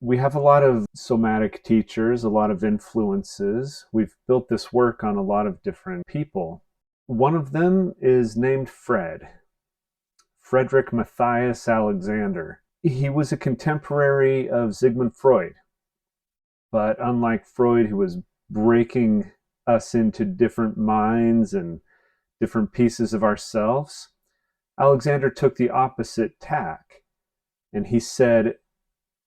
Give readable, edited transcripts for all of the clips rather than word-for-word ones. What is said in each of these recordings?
We have a lot of somatic teachers, a lot of influences. We've built this work on a lot of different people. One of them is named Frederick Matthias Alexander. He was a contemporary of Sigmund Freud, but unlike Freud, who was breaking us into different minds and different pieces of ourselves, Alexander took the opposite tack, and he said,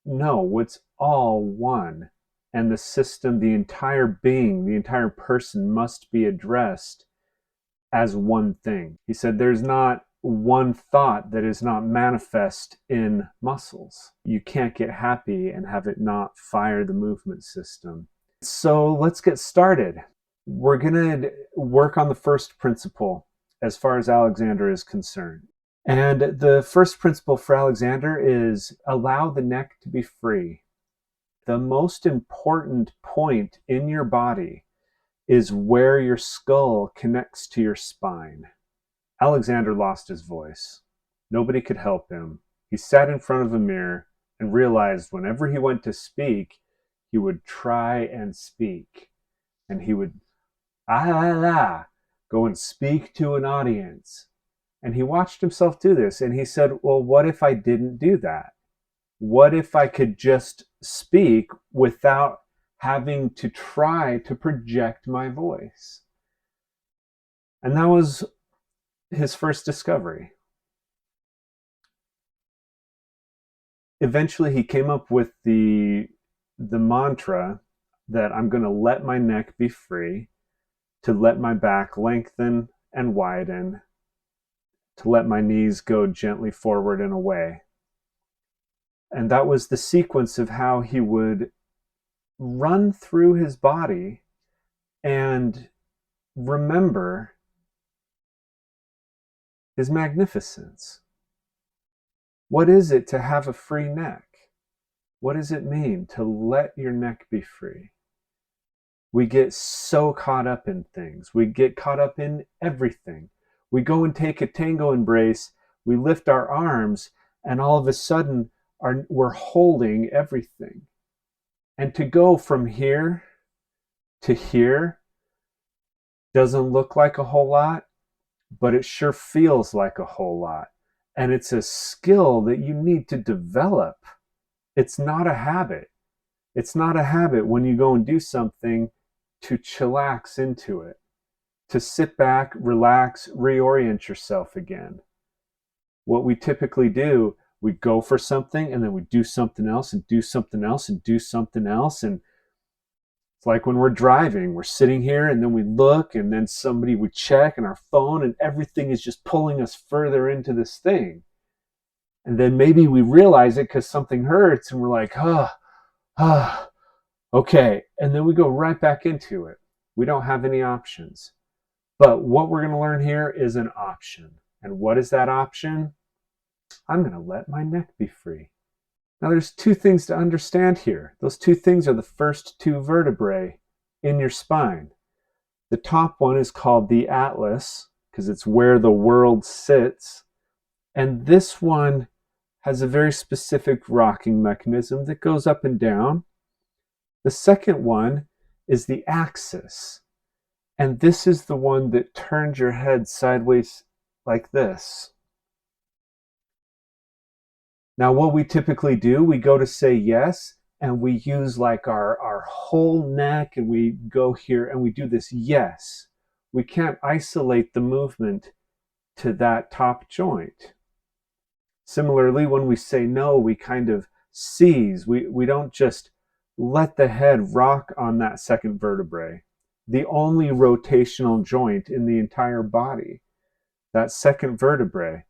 no, it's all one. And the system, the entire being, the entire person must be addressed as one thing. He said, there's not one thought that is not manifest in muscles. You can't get happy and have it not fire the movement system. So let's get started. We're going to work on the first principle as far as Alexander is concerned. And the first principle for Alexander is allow the neck to be free. The most important point in your body is where your skull connects to your spine. Alexander lost his voice. Nobody could help him. He sat in front of a mirror and realized whenever he went to speak, he would try and speak. And he would, go and speak to an audience. And he watched himself do this, and he said, well, what if I didn't do that? What if I could just speak without having to try to project my voice? And that was his first discovery. Eventually, he came up with the mantra that I'm going to let my neck be free, to let my back lengthen and widen, to let my knees go gently forward and away. And that was the sequence of how he would run through his body and remember his magnificence. What is it to have a free neck? What does it mean to let your neck be free? We get so caught up in things. We get caught up in everything. We go and take a tango embrace, we lift our arms, and all of a sudden we're holding everything. And to go from here to here doesn't look like a whole lot, but it sure feels like a whole lot. And it's a skill that you need to develop. It's not a habit. It's not a habit when you go and do something to chillax into it, to sit back, relax, reorient yourself again. What we typically do, we go for something and then we do something else and do something else and do something else. And it's like when we're driving, we're sitting here and then we look and then somebody would check on our phone and everything is just pulling us further into this thing. And then maybe we realize it because something hurts and we're like, okay. And then we go right back into it. We don't have any options. But what we're going to learn here is an option. And what is that option? I'm going to let my neck be free. Now there's two things to understand here. Those two things are the first two vertebrae in your spine. The top one is called the atlas because it's where the world sits. And this one has a very specific rocking mechanism that goes up and down. The second one is the axis. And this is the one that turns your head sideways like this. Now, what we typically do, we go to say yes, and we use like our whole neck, and we go here, and we do this yes. We can't isolate the movement to that top joint. Similarly, when we say no, we kind of seize. We don't just let the head rock on that second vertebrae, the only rotational joint in the entire body, that second vertebrae.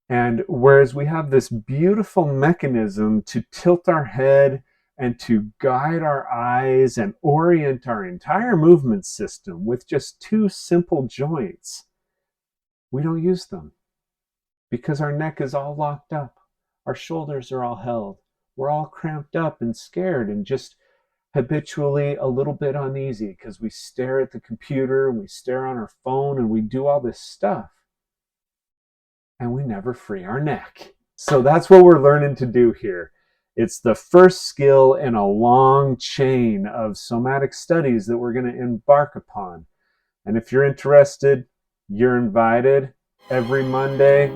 And whereas we have this beautiful mechanism to tilt our head and to guide our eyes and orient our entire movement system with just two simple joints, we don't use them because our neck is all locked up. Our shoulders are all held. We're all cramped up and scared and just habitually a little bit uneasy because we stare at the computer and we stare on our phone and we do all this stuff. And we never free our neck. So that's what we're learning to do here, It's the first skill in a long chain of somatic studies that we're going to embark upon. And if you're interested, you're invited every Monday.